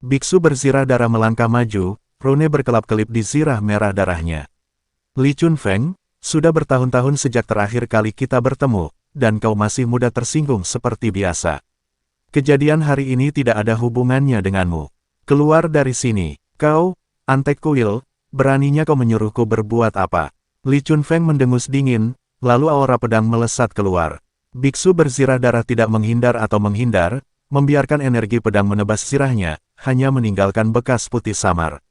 Biksu berzirah darah melangkah maju, rune berkelap-kelip di zirah merah darahnya. Li Chunfeng, sudah bertahun-tahun sejak terakhir kali kita bertemu, dan kau masih mudah tersinggung seperti biasa. Kejadian hari ini tidak ada hubungannya denganmu. Keluar dari sini, kau, antek kuil, beraninya kau menyuruhku berbuat apa? Li Chunfeng mendengus dingin, lalu aura pedang melesat keluar. Biksu berzirah darah tidak menghindar atau menghindar, membiarkan energi pedang menebas zirahnya, hanya meninggalkan bekas putih samar.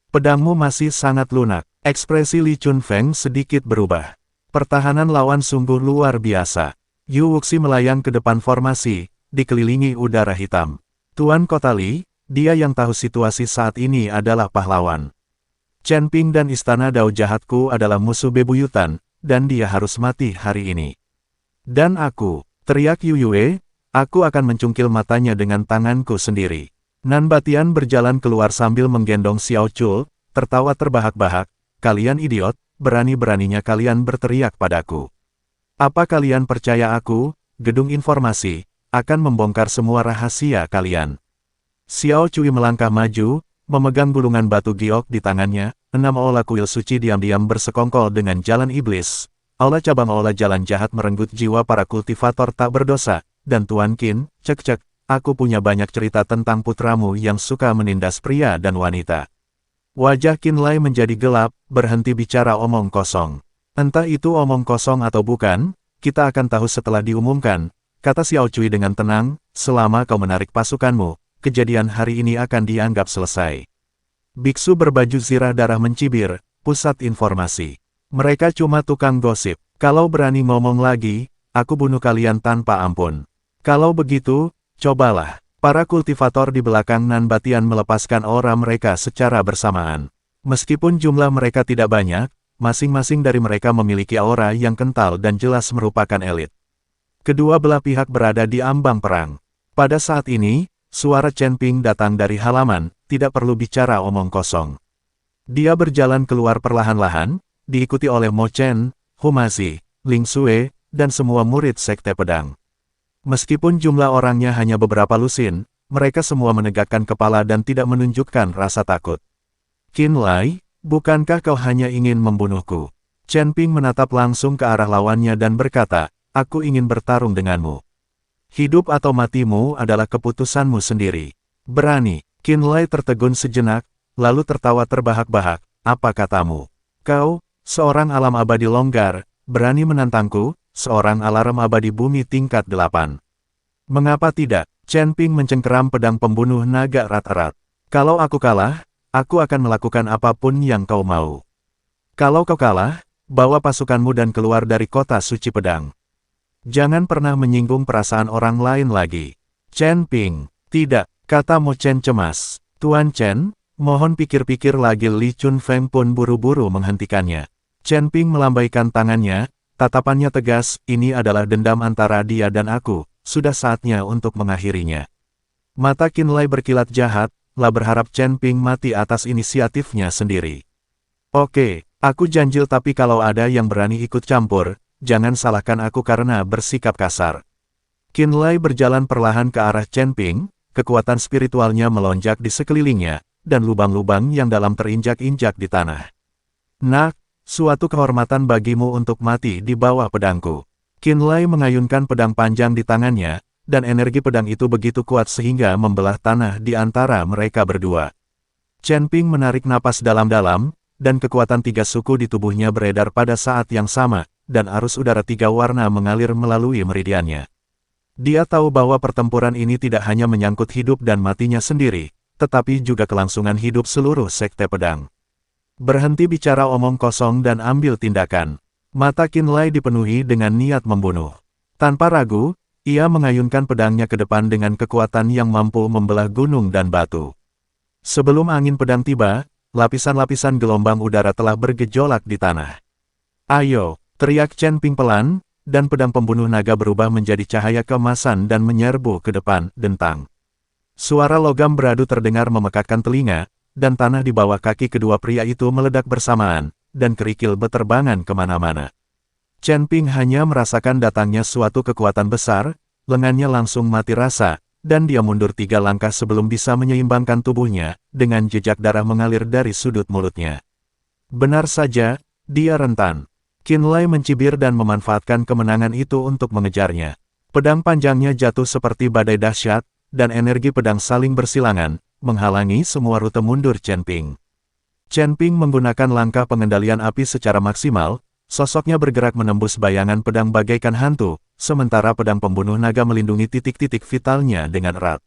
Pedangmu masih sangat lunak. Ekspresi Li Chunfeng sedikit berubah. Pertahanan lawan sungguh luar biasa. Yu Wuxi melayang ke depan formasi, dikelilingi udara hitam. Tuan Kota Li, dia yang tahu situasi saat ini adalah pahlawan. Chen Ping dan istana Dao jahatku adalah musuh bebuyutan, dan dia harus mati hari ini. Dan aku, teriak Yu Yue, aku akan mencungkil matanya dengan tanganku sendiri. Nan Batian berjalan keluar sambil menggendong Xiao Chul, tertawa terbahak-bahak. Kalian idiot, berani-beraninya kalian berteriak padaku. Apa kalian percaya aku, gedung informasi, akan membongkar semua rahasia kalian? Xiao Cui melangkah maju, memegang gulungan batu giok di tangannya, 6 aula kuil suci diam-diam bersekongkol dengan jalan iblis. Aula cabang aula jalan jahat merenggut jiwa para kultivator tak berdosa, dan Tuan Qin, cek-cek, aku punya banyak cerita tentang putramu yang suka menindas pria dan wanita. Wajah Qin Lai menjadi gelap, berhenti bicara omong kosong. Entah itu omong kosong atau bukan, kita akan tahu setelah diumumkan, kata Xiao Cui dengan tenang, selama kau menarik pasukanmu, kejadian hari ini akan dianggap selesai. Biksu berbaju zirah darah mencibir, pusat informasi. Mereka cuma tukang gosip. Kalau berani ngomong lagi, aku bunuh kalian tanpa ampun. Kalau begitu, cobalah. Para kultivator di belakang Nan Batian melepaskan aura mereka secara bersamaan. Meskipun jumlah mereka tidak banyak, masing-masing dari mereka memiliki aura yang kental dan jelas merupakan elit. Kedua belah pihak berada di ambang perang. Pada saat ini, suara Chen Ping datang dari halaman, tidak perlu bicara omong kosong. Dia berjalan keluar perlahan-lahan, diikuti oleh Mo Chen, Humazi, Ling Sui, dan semua murid Sekte Pedang. Meskipun jumlah orangnya hanya beberapa lusin, mereka semua menegakkan kepala dan tidak menunjukkan rasa takut. Qin Lai, bukankah kau hanya ingin membunuhku? Chen Ping menatap langsung ke arah lawannya dan berkata, aku ingin bertarung denganmu. Hidup atau matimu adalah keputusanmu sendiri. Berani. Qin Lai tertegun sejenak, lalu tertawa terbahak-bahak, apa katamu? Kau, seorang alam abadi longgar, berani menantangku? Seorang alarm abadi bumi tingkat 8. Mengapa tidak? Chen Ping mencengkeram pedang pembunuh naga rat-rat. Kalau aku kalah, aku akan melakukan apapun yang kau mau. Kalau kau kalah, bawa pasukanmu dan keluar dari kota suci pedang. Jangan pernah menyinggung perasaan orang lain lagi. Chen Ping, tidak, kata Mo Chen cemas. Tuan Chen, mohon pikir-pikir lagi. Li Chunfeng pun buru-buru menghentikannya. Chen Ping melambaikan tangannya, tatapannya tegas, ini adalah dendam antara dia dan aku, sudah saatnya untuk mengakhirinya. Mata Qin Lai berkilat jahat, lah berharap Chen Ping mati atas inisiatifnya sendiri. Oke, aku janjil tapi kalau ada yang berani ikut campur, jangan salahkan aku karena bersikap kasar. Qin Lai berjalan perlahan ke arah Chen Ping, kekuatan spiritualnya melonjak di sekelilingnya, dan lubang-lubang yang dalam terinjak-injak di tanah. Nak, suatu kehormatan bagimu untuk mati di bawah pedangku. Qin Lai mengayunkan pedang panjang di tangannya, dan energi pedang itu begitu kuat sehingga membelah tanah di antara mereka berdua. Chen Ping menarik napas dalam-dalam, dan kekuatan 3 suku di tubuhnya beredar pada saat yang sama, dan arus udara 3 warna mengalir melalui meridiannya. Dia tahu bahwa pertempuran ini tidak hanya menyangkut hidup dan matinya sendiri, tetapi juga kelangsungan hidup seluruh sekte pedang. Berhenti bicara omong kosong dan ambil tindakan. Mata Qin Lai dipenuhi dengan niat membunuh. Tanpa ragu, ia mengayunkan pedangnya ke depan dengan kekuatan yang mampu membelah gunung dan batu. Sebelum angin pedang tiba, lapisan-lapisan gelombang udara telah bergejolak di tanah. Ayo, teriak Chen Ping pelan, dan pedang pembunuh naga berubah menjadi cahaya keemasan dan menyerbu ke depan, dentang. Suara logam beradu terdengar memekakkan telinga, dan tanah di bawah kaki kedua pria itu meledak bersamaan, dan kerikil beterbangan kemana-mana. Chen Ping hanya merasakan datangnya suatu kekuatan besar, lengannya langsung mati rasa, dan dia mundur 3 langkah sebelum bisa menyeimbangkan tubuhnya, dengan jejak darah mengalir dari sudut mulutnya. Benar saja, dia rentan. Qinlai mencibir dan memanfaatkan kemenangan itu untuk mengejarnya. Pedang panjangnya jatuh seperti badai dahsyat, dan energi pedang saling bersilangan, menghalangi semua rute mundur Chen Ping. Chen Ping menggunakan langkah pengendalian api secara maksimal, sosoknya bergerak menembus bayangan pedang bagaikan hantu, sementara pedang pembunuh naga melindungi titik-titik vitalnya dengan erat.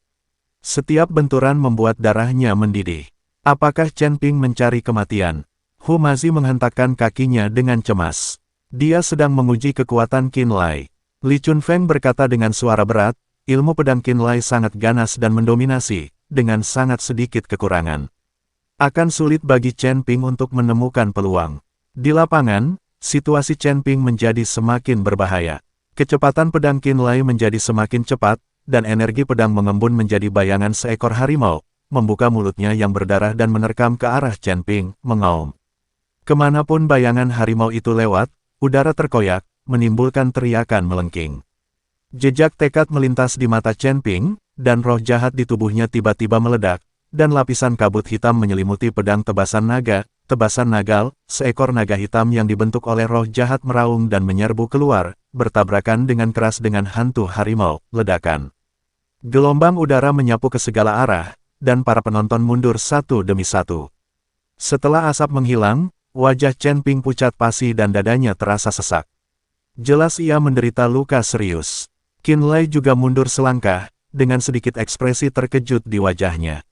Setiap benturan membuat darahnya mendidih. Apakah Chen Ping mencari kematian? Hu Mazi menghentakkan kakinya dengan cemas. Dia sedang menguji kekuatan Qinlai. Li Chunfeng berkata dengan suara berat, ilmu pedang Qinlai sangat ganas dan mendominasi, dengan sangat sedikit kekurangan. Akan sulit bagi Chen Ping untuk menemukan peluang. Di lapangan, situasi Chen Ping menjadi semakin berbahaya. Kecepatan pedang Qinlai menjadi semakin cepat, dan energi pedang mengembun menjadi bayangan seekor harimau, membuka mulutnya yang berdarah dan menerkam ke arah Chen Ping, mengaum. Kemanapun bayangan harimau itu lewat, udara terkoyak, menimbulkan teriakan melengking. Jejak tekad melintas di mata Chen Ping, dan roh jahat di tubuhnya tiba-tiba meledak, dan lapisan kabut hitam menyelimuti pedang tebasan nagal, seekor naga hitam yang dibentuk oleh roh jahat meraung dan menyerbu keluar, bertabrakan dengan keras dengan hantu harimau, ledakan. Gelombang udara menyapu ke segala arah, dan para penonton mundur satu demi satu. Setelah asap menghilang, wajah Chen Ping pucat pasi dan dadanya terasa sesak. Jelas ia menderita luka serius. Qinlai juga mundur selangkah, dengan sedikit ekspresi terkejut di wajahnya.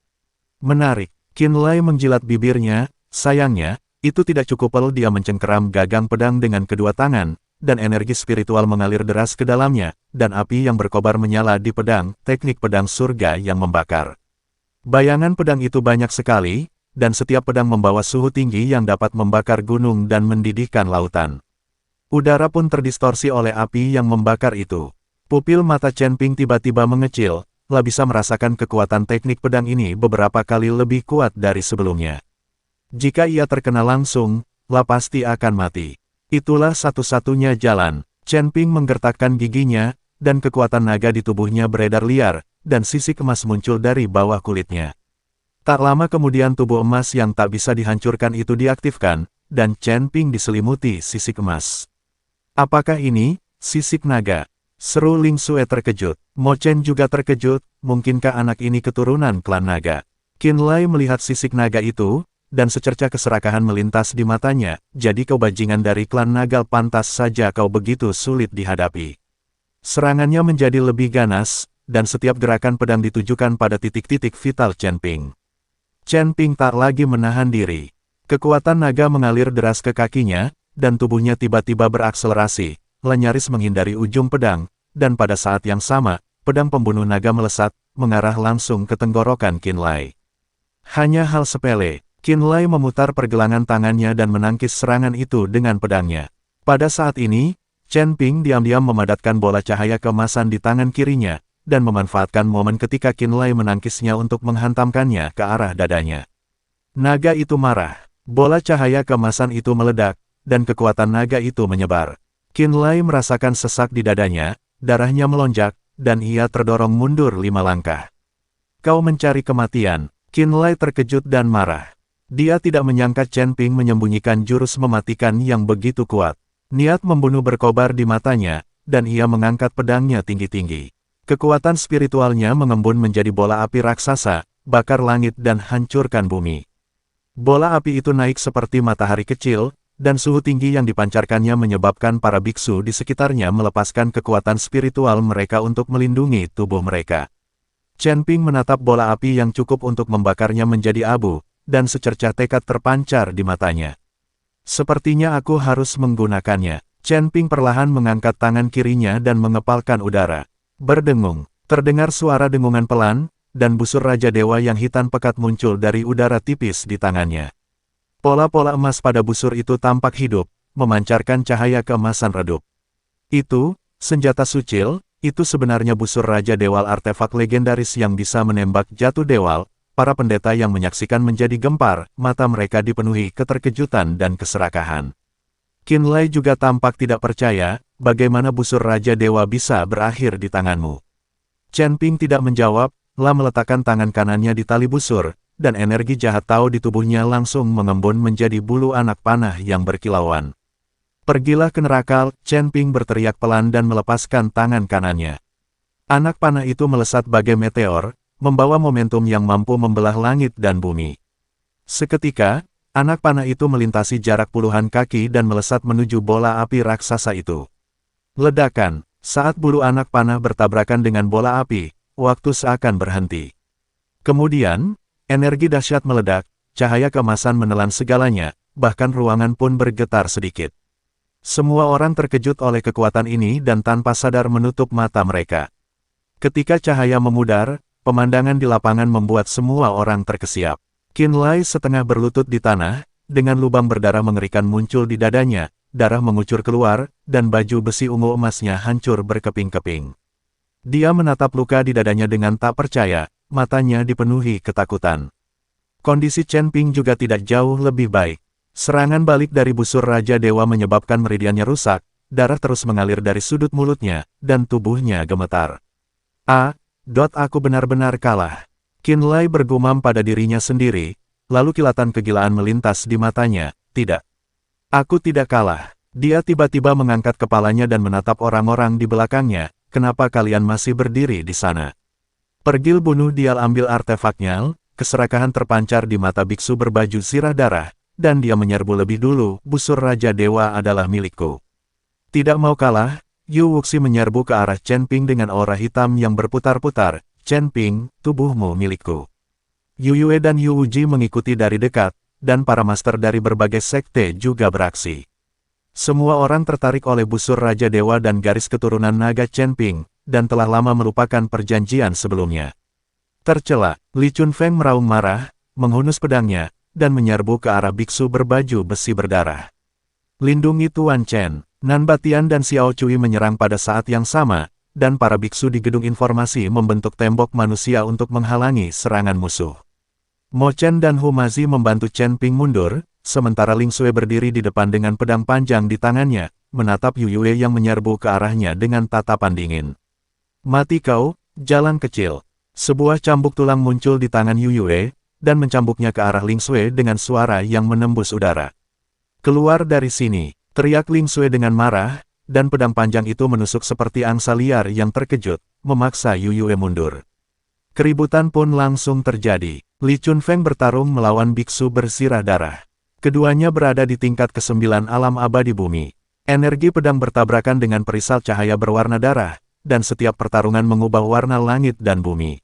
Menarik, Qinlai menjilat bibirnya, sayangnya, itu tidak cukup. Dia mencengkeram gagang pedang dengan kedua tangan, dan energi spiritual mengalir deras ke dalamnya, dan api yang berkobar menyala di pedang, teknik pedang surga yang membakar. Bayangan pedang itu banyak sekali, dan setiap pedang membawa suhu tinggi yang dapat membakar gunung dan mendidihkan lautan. Udara pun terdistorsi oleh api yang membakar itu. Pupil mata Chen Ping tiba-tiba mengecil, bisa merasakan kekuatan teknik pedang ini beberapa kali lebih kuat dari sebelumnya. Jika ia terkena langsung, pasti akan mati. Itulah satu-satunya jalan. Chen Ping menggertakkan giginya, dan kekuatan naga di tubuhnya beredar liar, dan sisik emas muncul dari bawah kulitnya. Tak lama kemudian tubuh emas yang tak bisa dihancurkan itu diaktifkan, dan Chen Ping diselimuti sisik emas. Apakah ini sisik naga? Seru Ling Xue terkejut. Mo Chen juga terkejut, mungkinkah anak ini keturunan klan naga? Qinlai melihat sisik naga itu, dan secerca keserakahan melintas di matanya, jadi kau bajingan dari klan naga, pantas saja kau begitu sulit dihadapi. Serangannya menjadi lebih ganas, dan setiap gerakan pedang ditujukan pada titik-titik vital Chen Ping. Chen Ping tak lagi menahan diri. Kekuatan naga mengalir deras ke kakinya, dan tubuhnya tiba-tiba berakselerasi, nyaris menghindari ujung pedang, dan pada saat yang sama, pedang pembunuh naga melesat, mengarah langsung ke tenggorokan Qinlai. Hanya hal sepele, Qinlai memutar pergelangan tangannya dan menangkis serangan itu dengan pedangnya. Pada saat ini, Chen Ping diam-diam memadatkan bola cahaya keemasan di tangan kirinya, dan memanfaatkan momen ketika Qinlai menangkisnya untuk menghantamkannya ke arah dadanya. Naga itu marah. Bola cahaya keemasan itu meledak, dan kekuatan naga itu menyebar. Qinlai merasakan sesak di dadanya, darahnya melonjak, dan ia terdorong mundur 5 langkah. Kau mencari kematian. Qinlai terkejut dan marah. Dia tidak menyangka Chen Ping menyembunyikan jurus mematikan yang begitu kuat. Niat membunuh berkobar di matanya, dan ia mengangkat pedangnya tinggi-tinggi. Kekuatan spiritualnya mengembun menjadi bola api raksasa, bakar langit dan hancurkan bumi. Bola api itu naik seperti matahari kecil, dan suhu tinggi yang dipancarkannya menyebabkan para biksu di sekitarnya melepaskan kekuatan spiritual mereka untuk melindungi tubuh mereka. Chen Ping menatap bola api yang cukup untuk membakarnya menjadi abu, dan secercah tekad terpancar di matanya. Sepertinya aku harus menggunakannya. Chen Ping perlahan mengangkat tangan kirinya dan mengepalkan udara. Berdengung, terdengar suara dengungan pelan, dan busur Raja Dewa yang hitam pekat muncul dari udara tipis di tangannya. Pola-pola emas pada busur itu tampak hidup, memancarkan cahaya keemasan redup. Itu, senjata sucil, itu sebenarnya busur Raja Dewal, artefak legendaris yang bisa menembak jatuh Dewal. Para pendeta yang menyaksikan menjadi gempar, mata mereka dipenuhi keterkejutan dan keserakahan. Qinlai juga tampak tidak percaya, bagaimana busur Raja Dewa bisa berakhir di tanganmu. Chen Ping tidak menjawab, La meletakkan tangan kanannya di tali busur, dan energi jahat Tao di tubuhnya langsung mengembun menjadi bulu anak panah yang berkilauan. Pergilah ke neraka, Chen Ping berteriak pelan dan melepaskan tangan kanannya. Anak panah itu melesat bagai meteor, membawa momentum yang mampu membelah langit dan bumi. Seketika, anak panah itu melintasi jarak puluhan kaki dan melesat menuju bola api raksasa itu. Ledakan, saat bulu anak panah bertabrakan dengan bola api, waktu seakan berhenti. Kemudian, energi dahsyat meledak, cahaya keemasan menelan segalanya, bahkan ruangan pun bergetar sedikit. Semua orang terkejut oleh kekuatan ini dan tanpa sadar menutup mata mereka. Ketika cahaya memudar, pemandangan di lapangan membuat semua orang terkesiap. Qin Lai setengah berlutut di tanah, dengan lubang berdarah mengerikan muncul di dadanya, darah mengucur keluar, dan baju besi ungu emasnya hancur berkeping-keping. Dia menatap luka di dadanya dengan tak percaya, matanya dipenuhi ketakutan. Kondisi Chen Ping juga tidak jauh lebih baik. Serangan balik dari busur Raja Dewa menyebabkan meridiannya rusak, darah terus mengalir dari sudut mulutnya, dan tubuhnya gemetar. Aku benar-benar kalah. Qin Lai bergumam pada dirinya sendiri, lalu kilatan kegilaan melintas di matanya. Tidak. Aku tidak kalah. Dia tiba-tiba mengangkat kepalanya dan menatap orang-orang di belakangnya. Kenapa kalian masih berdiri di sana? Pergil bunuh dia, ambil artefaknya. Keserakahan terpancar di mata biksu berbaju zirah darah, dan dia menyerbu lebih dulu. Busur Raja Dewa adalah milikku. Tidak mau kalah, Yu Wuxi menyerbu ke arah Chen Ping dengan aura hitam yang berputar-putar. Chen Ping, tubuhmu milikku. Yu Yue dan Yu Wuji mengikuti dari dekat, dan para master dari berbagai sekte juga beraksi. Semua orang tertarik oleh busur Raja Dewa dan garis keturunan naga Chen Ping, dan telah lama melupakan perjanjian sebelumnya. Tercela, Li Chunfeng meraung marah, menghunus pedangnya, dan menyerbu ke arah biksu berbaju besi berdarah. Lindungi Tuan Chen. Nan Batian dan Xiao Cui menyerang pada saat yang sama, dan para biksu di gedung informasi membentuk tembok manusia untuk menghalangi serangan musuh. Mo Chen dan Hu Mazi membantu Chen Ping mundur, sementara Ling Xue berdiri di depan dengan pedang panjang di tangannya, menatap Yu Yue yang menyerbu ke arahnya dengan tatapan dingin. Mati kau, jalan kecil. Sebuah cambuk tulang muncul di tangan Yu Yue, dan mencambuknya ke arah Ling Xue dengan suara yang menembus udara. Keluar dari sini, teriak Ling Xue dengan marah, dan pedang panjang itu menusuk seperti angsa liar yang terkejut, memaksa Yu Yue mundur. Keributan pun langsung terjadi. Li Chunfeng bertarung melawan biksu bersirah darah. Keduanya berada di tingkat ke-9 alam abadi bumi. Energi pedang bertabrakan dengan perisal cahaya berwarna darah, dan setiap pertarungan mengubah warna langit dan bumi.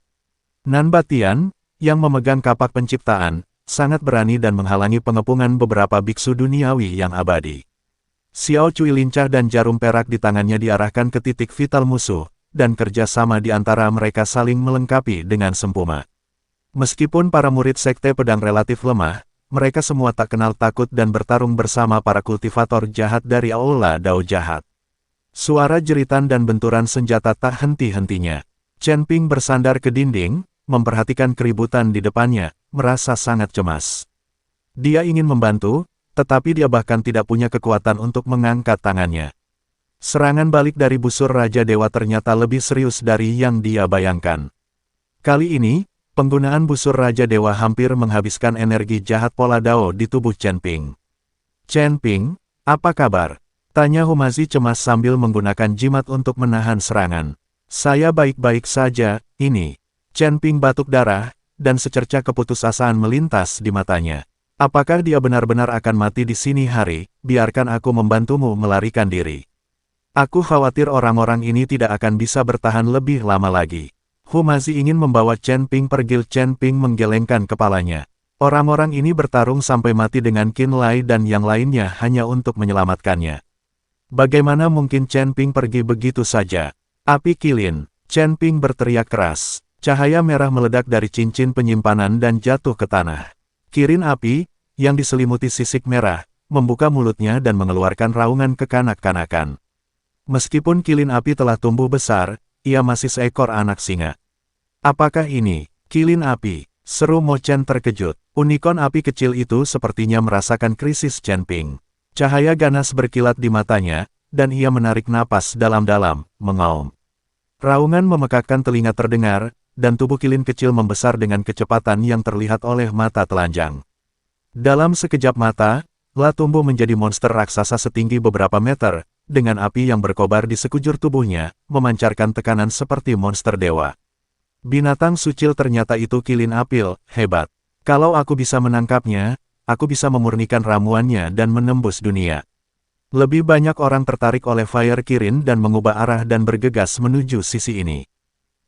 Nan Batian, yang memegang kapak penciptaan, sangat berani dan menghalangi pengepungan beberapa biksu duniawi yang abadi. Xiao Cui lincah dan jarum perak di tangannya diarahkan ke titik vital musuh, dan kerjasama di antara mereka saling melengkapi dengan sempurna. Meskipun para murid sekte pedang relatif lemah, mereka semua tak kenal takut dan bertarung bersama para kultivator jahat dari Aula Dao Jahat. Suara jeritan dan benturan senjata tak henti-hentinya. Chen Ping bersandar ke dinding, memperhatikan keributan di depannya, merasa sangat cemas. Dia ingin membantu, tetapi dia bahkan tidak punya kekuatan untuk mengangkat tangannya. Serangan balik dari busur Raja Dewa ternyata lebih serius dari yang dia bayangkan. Kali ini, penggunaan busur Raja Dewa hampir menghabiskan energi jahat pola Dao di tubuh Chen Ping. Chen Ping, apa kabar? Tanya Hu Mazi cemas sambil menggunakan jimat untuk menahan serangan. Saya baik-baik saja, ini. Chen Ping batuk darah, dan secerca keputusasaan melintas di matanya. Apakah dia benar-benar akan mati di sini hari? Biarkan aku membantumu melarikan diri. Aku khawatir orang-orang ini tidak akan bisa bertahan lebih lama lagi. Hu Mazi ingin membawa Chen Ping pergi. Chen Ping menggelengkan kepalanya. Orang-orang ini bertarung sampai mati dengan Qin Lai dan yang lainnya hanya untuk menyelamatkannya. Bagaimana mungkin Chen Ping pergi begitu saja? Api kilin! Chen Ping berteriak keras. Cahaya merah meledak dari cincin penyimpanan dan jatuh ke tanah. Kirin api, yang diselimuti sisik merah, membuka mulutnya dan mengeluarkan raungan kekanak-kanakan. Meskipun kilin api telah tumbuh besar, ia masih seekor anak singa. Apakah ini, kilin api? Seru Mo Chen terkejut. Unicorn api kecil itu sepertinya merasakan krisis Chen Ping. Cahaya ganas berkilat di matanya, dan ia menarik napas dalam-dalam, mengaum. Raungan memekakkan telinga terdengar, dan tubuh Qilin kecil membesar dengan kecepatan yang terlihat oleh mata telanjang. Dalam sekejap mata, La tumbuh menjadi monster raksasa setinggi beberapa meter, dengan api yang berkobar di sekujur tubuhnya, memancarkan tekanan seperti monster dewa. Binatang sucil ternyata itu Qilin Apil, hebat. Kalau aku bisa menangkapnya, aku bisa memurnikan ramuannya dan menembus dunia. Lebih banyak orang tertarik oleh Fire Kirin dan mengubah arah dan bergegas menuju sisi ini.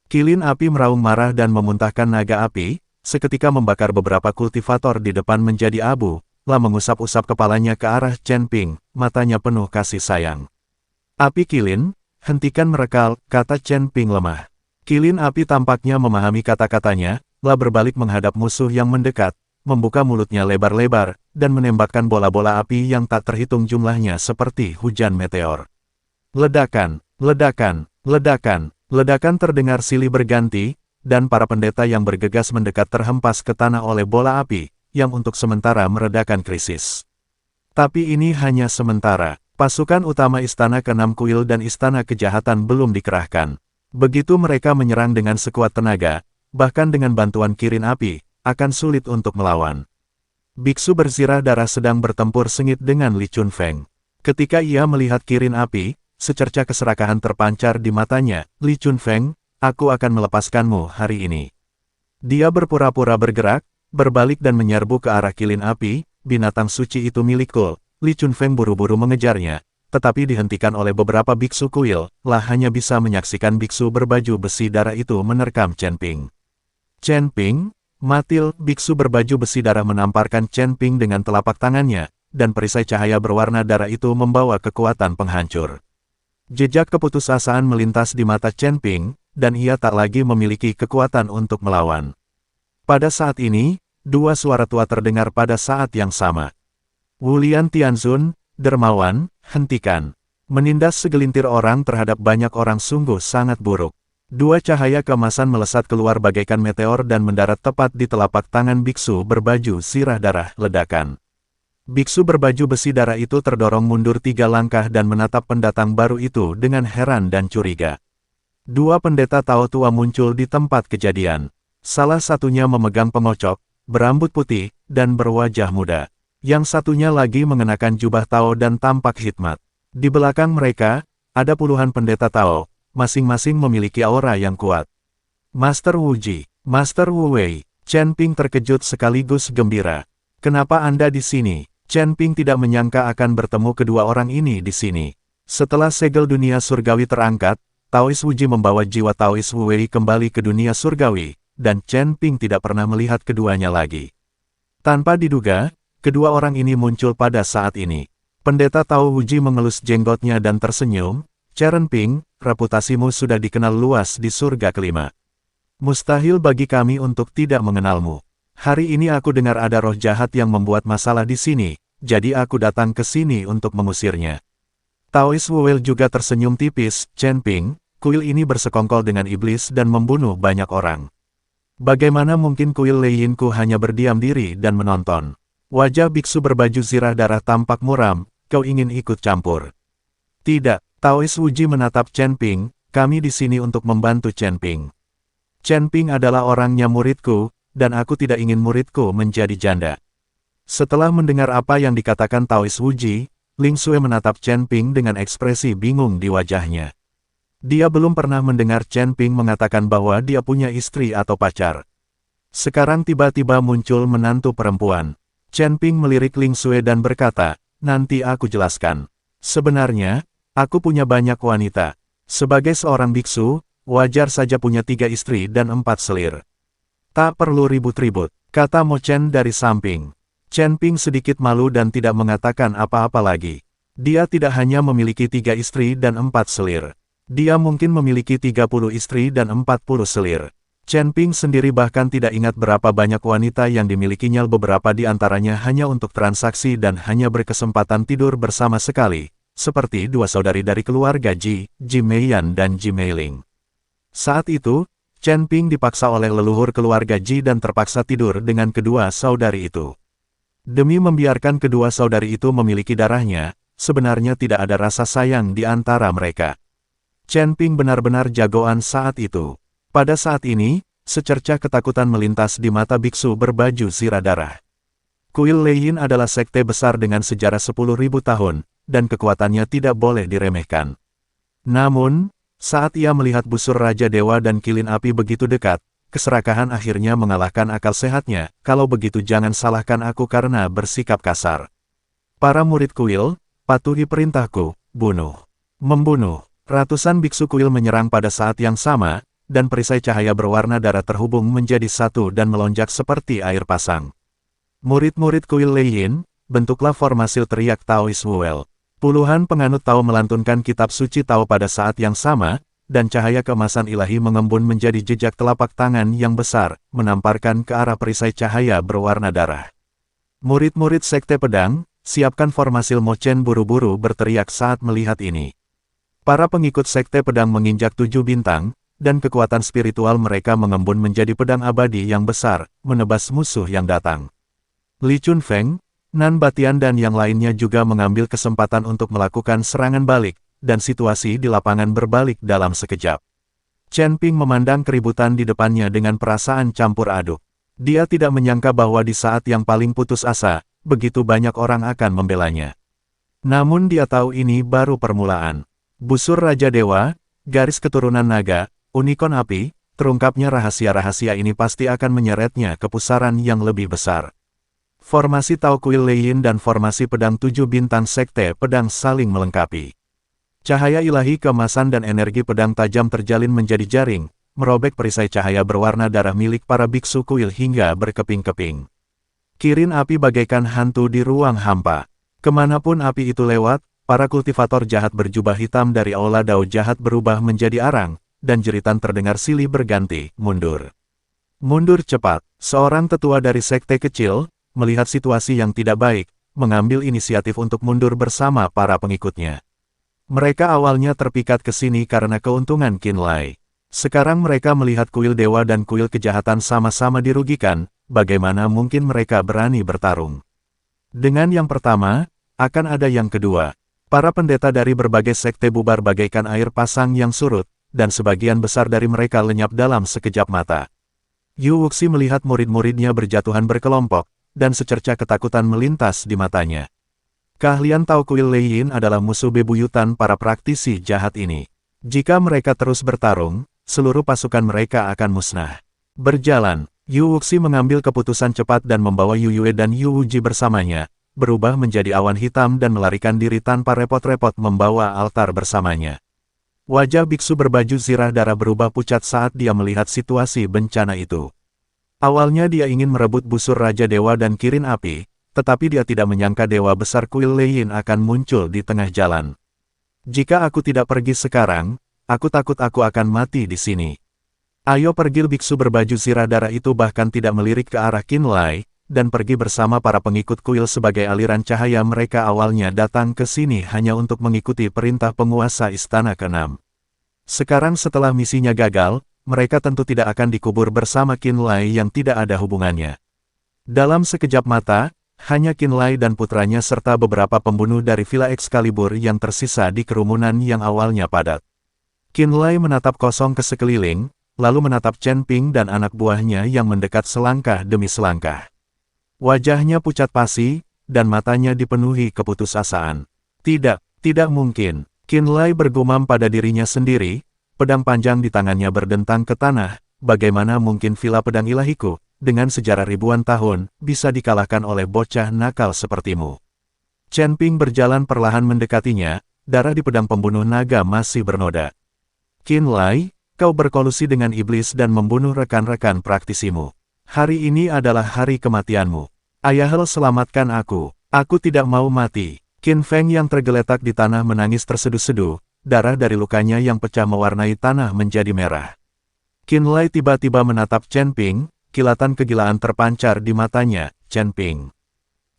Qilin api meraung marah dan memuntahkan naga api, seketika membakar beberapa kultivator di depan menjadi abu, La mengusap-usap kepalanya ke arah Chen Ping, matanya penuh kasih sayang. Api Qilin, hentikan merekal, kata Chen Ping lemah. Qilin api tampaknya memahami kata-katanya, La berbalik menghadap musuh yang mendekat, membuka mulutnya lebar-lebar, dan menembakkan bola-bola api yang tak terhitung jumlahnya seperti hujan meteor. Ledakan, ledakan, ledakan, ledakan terdengar silih berganti, dan para pendeta yang bergegas mendekat terhempas ke tanah oleh bola api, yang untuk sementara meredakan krisis. Tapi ini hanya sementara. Pasukan utama Istana Keenam Kuil dan Istana Kejahatan belum dikerahkan. Begitu mereka menyerang dengan sekuat tenaga, bahkan dengan bantuan Kirin api, akan sulit untuk melawan. Biksu berzirah darah sedang bertempur sengit dengan Li Chunfeng. Ketika ia melihat Kirin api, secerca keserakahan terpancar di matanya. Li Chunfeng, aku akan melepaskanmu hari ini. Dia berpura-pura bergerak, berbalik dan menyerbu ke arah Qilin api, binatang suci itu milikku. Li Chunfeng buru-buru mengejarnya, tetapi dihentikan oleh beberapa biksu kuil. La hanya bisa menyaksikan biksu berbaju besi darah itu menerkam Chen Ping. Chen Ping, Matil, biksu berbaju besi darah menamparkan Chen Ping dengan telapak tangannya, dan perisai cahaya berwarna darah itu membawa kekuatan penghancur. Jejak keputusasaan melintas di mata Chen Ping, dan ia tak lagi memiliki kekuatan untuk melawan. Pada saat ini, dua suara tua terdengar pada saat yang sama. Wulian Tianzun, dermawan, hentikan. Menindas segelintir orang terhadap banyak orang sungguh sangat buruk. Dua cahaya keemasan melesat keluar bagaikan meteor dan mendarat tepat di telapak tangan biksu berbaju sirah darah, ledakan. Biksu berbaju besi darah itu terdorong mundur 3 langkah dan menatap pendatang baru itu dengan heran dan curiga. Dua pendeta Tao tua muncul di tempat kejadian. Salah satunya memegang pengocok, berambut putih, dan berwajah muda. Yang satunya lagi mengenakan jubah Tao dan tampak hikmat. Di belakang mereka, ada puluhan pendeta Tao, masing-masing memiliki aura yang kuat. Master Wu Ji, Master Wu Wei, Chen Ping terkejut sekaligus gembira. Kenapa Anda di sini? Chen Ping tidak menyangka akan bertemu kedua orang ini di sini. Setelah segel dunia surgawi terangkat, Taois Wu Ji membawa jiwa Taois Wu Wei kembali ke dunia surgawi, dan Chen Ping tidak pernah melihat keduanya lagi. Tanpa diduga, kedua orang ini muncul pada saat ini. Pendeta Tao Wu Ji mengelus jenggotnya dan tersenyum. Chen Ping, reputasimu sudah dikenal luas di surga kelima. Mustahil bagi kami untuk tidak mengenalmu. Hari ini aku dengar ada roh jahat yang membuat masalah di sini, jadi aku datang ke sini untuk mengusirnya. Taois Wu Wei juga tersenyum tipis. Chen Ping, kuil ini bersekongkol dengan iblis dan membunuh banyak orang. Bagaimana mungkin kuil Leiyinku hanya berdiam diri dan menonton? Wajah biksu berbaju zirah darah tampak muram. Kau ingin ikut campur? Tidak. Taois Wu Ji menatap Chen Ping, kami di sini untuk membantu Chen Ping. Chen Ping adalah orangnya muridku, dan aku tidak ingin muridku menjadi janda. Setelah mendengar apa yang dikatakan Taois Wu Ji, Ling Xue menatap Chen Ping dengan ekspresi bingung di wajahnya. Dia belum pernah mendengar Chen Ping mengatakan bahwa dia punya istri atau pacar. Sekarang tiba-tiba muncul menantu perempuan. Chen Ping melirik Ling Xue dan berkata, nanti aku jelaskan. Sebenarnya, aku punya banyak wanita. Sebagai seorang biksu, wajar saja punya 3 istri dan 4 selir. Tak perlu ribut-ribut, kata Mo Chen dari samping. Chen Ping sedikit malu dan tidak mengatakan apa-apa lagi. Dia tidak hanya memiliki 3 istri dan 4 selir. Dia mungkin memiliki 30 istri dan 40 selir. Chen Ping sendiri bahkan tidak ingat berapa banyak wanita yang dimilikinya, beberapa di antaranya hanya untuk transaksi dan hanya berkesempatan tidur bersama sekali, seperti 2 saudari dari keluarga Ji, Ji Meiyan dan Ji Meiling. Saat itu, Chen Ping dipaksa oleh leluhur keluarga Ji dan terpaksa tidur dengan kedua saudari itu. Demi membiarkan kedua saudari itu memiliki darahnya, sebenarnya tidak ada rasa sayang di antara mereka. Chen Ping benar-benar jagoan saat itu. Pada saat ini, secercah ketakutan melintas di mata biksu berbaju zirah darah. Kuil Leiyin adalah sekte besar dengan sejarah 10.000 tahun, dan kekuatannya tidak boleh diremehkan. Namun, saat ia melihat busur Raja Dewa dan kilin api begitu dekat, keserakahan akhirnya mengalahkan akal sehatnya. Kalau begitu jangan salahkan aku karena bersikap kasar. Para murid kuil, patuhi perintahku, bunuh. Membunuh. Ratusan biksu kuil menyerang pada saat yang sama, dan perisai cahaya berwarna darah terhubung menjadi satu dan melonjak seperti air pasang. Murid-murid kuil Leiyin, bentuklah formasi, teriak Taois Wuel. Puluhan penganut Tao melantunkan kitab suci Tao pada saat yang sama, dan cahaya keemasan ilahi mengembun menjadi jejak telapak tangan yang besar, menamparkan ke arah perisai cahaya berwarna darah. Murid-murid Sekte Pedang, siapkan formasi. Mo Chen buru-buru berteriak saat melihat ini. Para pengikut Sekte Pedang menginjak 7 bintang, dan kekuatan spiritual mereka mengembun menjadi pedang abadi yang besar, menebas musuh yang datang. Li Chunfeng, Nan Batian dan yang lainnya juga mengambil kesempatan untuk melakukan serangan balik, dan situasi di lapangan berbalik dalam sekejap. Chen Ping memandang keributan di depannya dengan perasaan campur aduk. Dia tidak menyangka bahwa di saat yang paling putus asa, begitu banyak orang akan membelanya. Namun dia tahu ini baru permulaan. Busur Raja Dewa, garis keturunan naga, unicorn api, terungkapnya rahasia-rahasia ini pasti akan menyeretnya ke pusaran yang lebih besar. Formasi Tao Kuil Leiyin dan formasi pedang 7 bintang Sekte Pedang saling melengkapi. Cahaya ilahi keemasan dan energi pedang tajam terjalin menjadi jaring, merobek perisai cahaya berwarna darah milik para biksu kuil hingga berkeping-keping. Kirin api bagaikan hantu di ruang hampa. Kemanapun api itu lewat, para kultivator jahat berjubah hitam dari aula Dao jahat berubah menjadi arang, dan jeritan terdengar silih berganti, mundur. Mundur cepat, seorang tetua dari sekte kecil, melihat situasi yang tidak baik, mengambil inisiatif untuk mundur bersama para pengikutnya. Mereka awalnya terpikat ke sini karena keuntungan Qinlai. Sekarang mereka melihat kuil dewa dan kuil kejahatan sama-sama dirugikan, bagaimana mungkin mereka berani bertarung? Dengan yang pertama, akan ada yang kedua. Para pendeta dari berbagai sekte bubar bagaikan air pasang yang surut, dan sebagian besar dari mereka lenyap dalam sekejap mata. Yu Wuxi melihat murid-muridnya berjatuhan berkelompok, dan secercah ketakutan melintas di matanya. Keahlian Tao Kuil Leiyin adalah musuh bebuyutan para praktisi jahat ini. Jika mereka terus bertarung, seluruh pasukan mereka akan musnah. Berjalan, Yu Wuxi mengambil keputusan cepat dan membawa Yu Yue dan Yu Wuji bersamanya, berubah menjadi awan hitam dan melarikan diri tanpa repot-repot membawa altar bersamanya. Wajah biksu berbaju zirah darah berubah pucat saat dia melihat situasi bencana itu. Awalnya dia ingin merebut busur Raja Dewa dan Kirin Api, tetapi dia tidak menyangka Dewa Besar Kuil Leiyin akan muncul di tengah jalan. Jika aku tidak pergi sekarang, aku takut aku akan mati di sini. Ayo pergi. Biksu berbaju zirah darah itu bahkan tidak melirik ke arah Qinlai, dan pergi bersama para pengikut kuil sebagai aliran cahaya. Mereka awalnya datang ke sini hanya untuk mengikuti perintah penguasa Istana ke-6. Sekarang setelah misinya gagal, mereka tentu tidak akan dikubur bersama Qinlai yang tidak ada hubungannya. Dalam sekejap mata, hanya Qinlai dan putranya serta beberapa pembunuh dari Villa Excalibur yang tersisa di kerumunan yang awalnya padat. Qinlai menatap kosong ke sekeliling, lalu menatap Chen Ping dan anak buahnya yang mendekat selangkah demi selangkah. Wajahnya pucat pasi, dan matanya dipenuhi keputusasaan. Tidak mungkin. Qinlai bergumam pada dirinya sendiri, pedang panjang di tangannya berdentang ke tanah, bagaimana mungkin Villa Pedang Ilahiku, dengan sejarah ribuan tahun, bisa dikalahkan oleh bocah nakal sepertimu. Chen Ping berjalan perlahan mendekatinya, darah di pedang pembunuh naga masih bernoda. Qinlai, kau berkolusi dengan iblis dan membunuh rekan-rekan praktisimu. Hari ini adalah hari kematianmu. Ayahel, selamatkan aku tidak mau mati. Qin Feng yang tergeletak di tanah menangis terseduh-seduh, darah dari lukanya yang pecah mewarnai tanah menjadi merah. Qinlai tiba-tiba menatap Chen Ping, kilatan kegilaan terpancar di matanya. Chen Ping,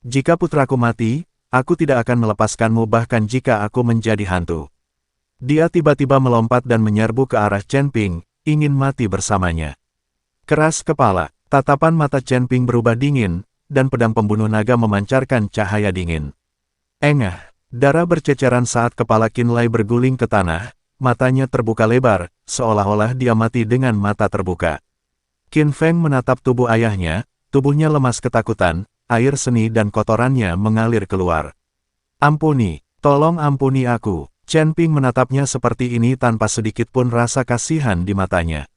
jika putraku mati, aku tidak akan melepaskanmu bahkan jika aku menjadi hantu. Dia tiba-tiba melompat dan menyerbu ke arah Chen Ping, ingin mati bersamanya. Keras kepala, tatapan mata Chen Ping berubah dingin, dan pedang pembunuh naga memancarkan cahaya dingin. Engah, darah berceceran saat kepala Qinlai berguling ke tanah, matanya terbuka lebar, seolah-olah dia mati dengan mata terbuka. Qin Feng menatap tubuh ayahnya, tubuhnya lemas ketakutan, air seni dan kotorannya mengalir keluar. Ampuni, tolong ampuni aku. Chen Ping menatapnya seperti ini tanpa sedikit pun rasa kasihan di matanya.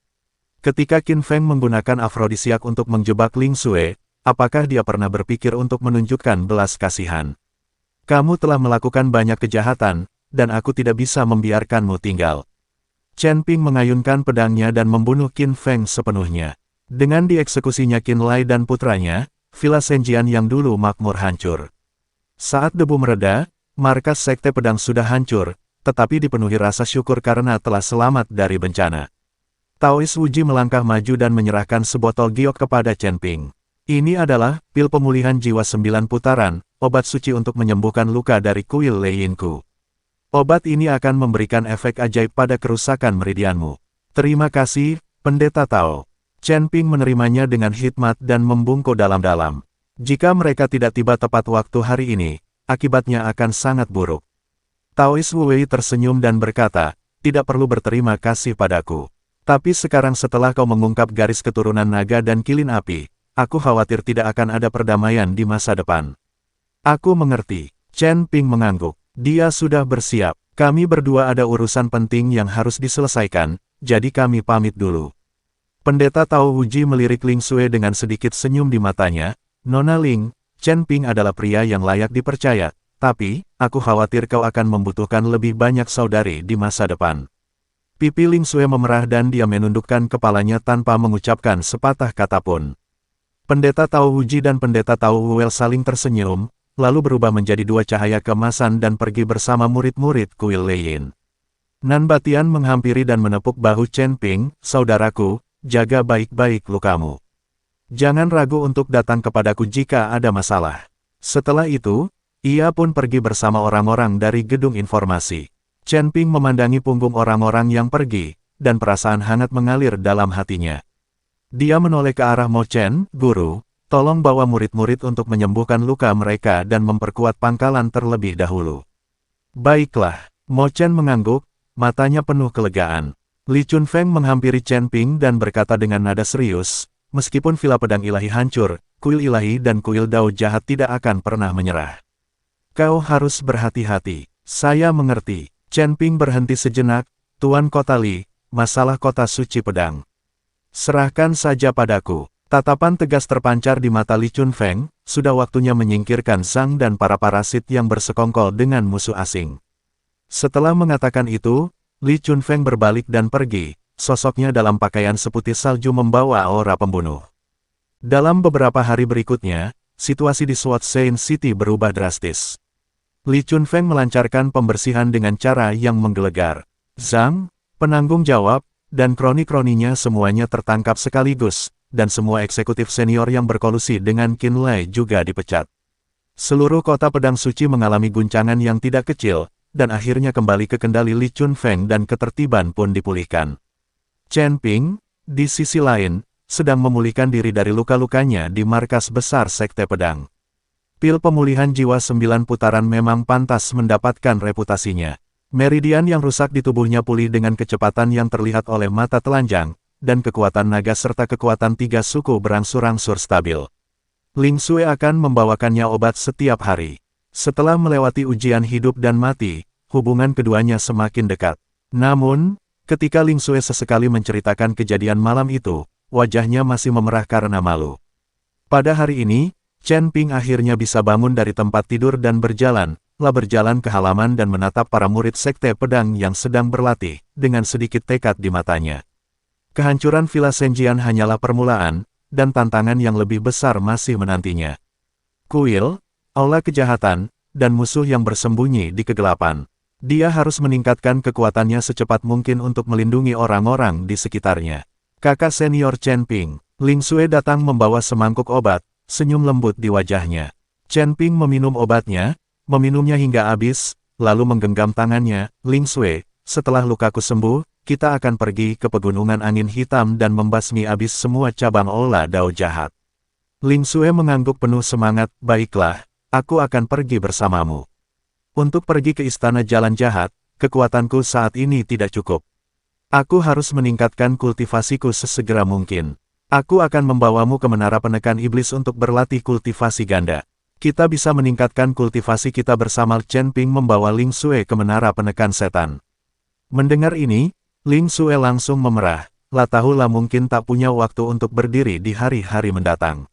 Ketika Qin Feng menggunakan afrodisiak untuk menjebak Ling Xue, apakah dia pernah berpikir untuk menunjukkan belas kasihan? Kamu telah melakukan banyak kejahatan, dan aku tidak bisa membiarkanmu tinggal. Chen Ping mengayunkan pedangnya dan membunuh Qin Feng sepenuhnya. Dengan dieksekusinya Qin Lai dan putranya, Villa Senjian yang dulu makmur hancur. Saat debu mereda, markas Sekte Pedang sudah hancur, tetapi dipenuhi rasa syukur karena telah selamat dari bencana. Taois Wuji melangkah maju dan menyerahkan sebotol giok kepada Chen Ping. Ini adalah pil pemulihan jiwa 9 putaran, obat suci untuk menyembuhkan luka dari kuil Leiyinku. Obat ini akan memberikan efek ajaib pada kerusakan meridianmu. Terima kasih, Pendeta Tao. Chen Ping menerimanya dengan hikmat dan membungkuk dalam-dalam. Jika mereka tidak tiba tepat waktu hari ini, akibatnya akan sangat buruk. Taois Wu Wei tersenyum dan berkata, tidak perlu berterima kasih padaku. Tapi sekarang setelah kau mengungkap garis keturunan naga dan kilin api, aku khawatir tidak akan ada perdamaian di masa depan. Aku mengerti. Chen Ping mengangguk. Dia sudah bersiap. Kami berdua ada urusan penting yang harus diselesaikan, jadi kami pamit dulu. Pendeta Tao Wuji melirik Ling Xue dengan sedikit senyum di matanya. Nona Ling, Chen Ping adalah pria yang layak dipercaya, tapi, aku khawatir kau akan membutuhkan lebih banyak saudari di masa depan. Pipi Ling Xue memerah dan dia menundukkan kepalanya tanpa mengucapkan sepatah kata pun. Pendeta Tao Wuji dan Pendeta Tao Wuwel saling tersenyum, lalu berubah menjadi dua cahaya keemasan dan pergi bersama murid-murid kuil Leiyin. Nan Batian menghampiri dan menepuk bahu Chen Ping, saudaraku, jaga baik-baik lukamu. Jangan ragu untuk datang kepadaku jika ada masalah. Setelah itu, ia pun pergi bersama orang-orang dari gedung informasi. Chen Ping memandangi punggung orang-orang yang pergi, dan perasaan hangat mengalir dalam hatinya. Dia menoleh ke arah Mo Chen, guru, tolong bawa murid-murid untuk menyembuhkan luka mereka dan memperkuat pangkalan terlebih dahulu. Baiklah, Mo Chen mengangguk, matanya penuh kelegaan. Li Chunfeng menghampiri Chen Ping dan berkata dengan nada serius, meskipun Villa Pedang Ilahi hancur, kuil ilahi dan kuil Dao jahat tidak akan pernah menyerah. Kau harus berhati-hati. Saya mengerti. Chen Ping berhenti sejenak, Tuan Kota Li, masalah kota suci pedang. Serahkan saja padaku. Tatapan tegas terpancar di mata Li Chunfeng, sudah waktunya menyingkirkan Zhang dan para parasit yang bersekongkol dengan musuh asing. Setelah mengatakan itu, Li Chunfeng berbalik dan pergi, sosoknya dalam pakaian seputih salju membawa aura pembunuh. Dalam beberapa hari berikutnya, situasi di Sword Saint City berubah drastis. Li Chunfeng melancarkan pembersihan dengan cara yang menggelegar. Zhang, penanggung jawab, dan kroni-kroninya semuanya tertangkap sekaligus, dan semua eksekutif senior yang berkolusi dengan Qin Lai juga dipecat. Seluruh kota pedang suci mengalami guncangan yang tidak kecil, dan akhirnya kembali ke kendali Li Chunfeng dan ketertiban pun dipulihkan. Chen Ping, di sisi lain, sedang memulihkan diri dari luka-lukanya di markas besar Sekte Pedang. Pil pemulihan jiwa 9 putaran memang pantas mendapatkan reputasinya. Meridian yang rusak di tubuhnya pulih dengan kecepatan yang terlihat oleh mata telanjang, dan kekuatan naga serta kekuatan 3 suku berangsur-angsur stabil. Ling Xue akan membawakannya obat setiap hari. Setelah melewati ujian hidup dan mati, hubungan keduanya semakin dekat. Namun, ketika Ling Xue sesekali menceritakan kejadian malam itu, wajahnya masih memerah karena malu. Pada hari ini, Chen Ping akhirnya bisa bangun dari tempat tidur dan berjalan ke halaman dan menatap para murid Sekte Pedang yang sedang berlatih, dengan sedikit tekad di matanya. Kehancuran Villa Senjian hanyalah permulaan, dan tantangan yang lebih besar masih menantinya. Kuil, aula kejahatan, dan musuh yang bersembunyi di kegelapan. Dia harus meningkatkan kekuatannya secepat mungkin untuk melindungi orang-orang di sekitarnya. Kakak senior Chen Ping, Ling Xue datang membawa semangkuk obat, senyum lembut di wajahnya. Chen Ping meminum obatnya, meminumnya hingga habis, lalu menggenggam tangannya. Ling Xue, setelah lukaku sembuh, kita akan pergi ke pegunungan angin hitam dan membasmi habis semua cabang aula Dao jahat. Ling Xue mengangguk penuh semangat, baiklah, aku akan pergi bersamamu. Untuk pergi ke istana jalan jahat, kekuatanku saat ini tidak cukup. Aku harus meningkatkan kultivasiku sesegera mungkin. Aku akan membawamu ke menara penekan iblis untuk berlatih kultivasi ganda. Kita bisa meningkatkan kultivasi kita bersama. Chen Ping membawa Ling Xue ke menara penekan setan. Mendengar ini, Ling Xue langsung memerah. Lah mungkin tak punya waktu untuk berdiri di hari-hari mendatang.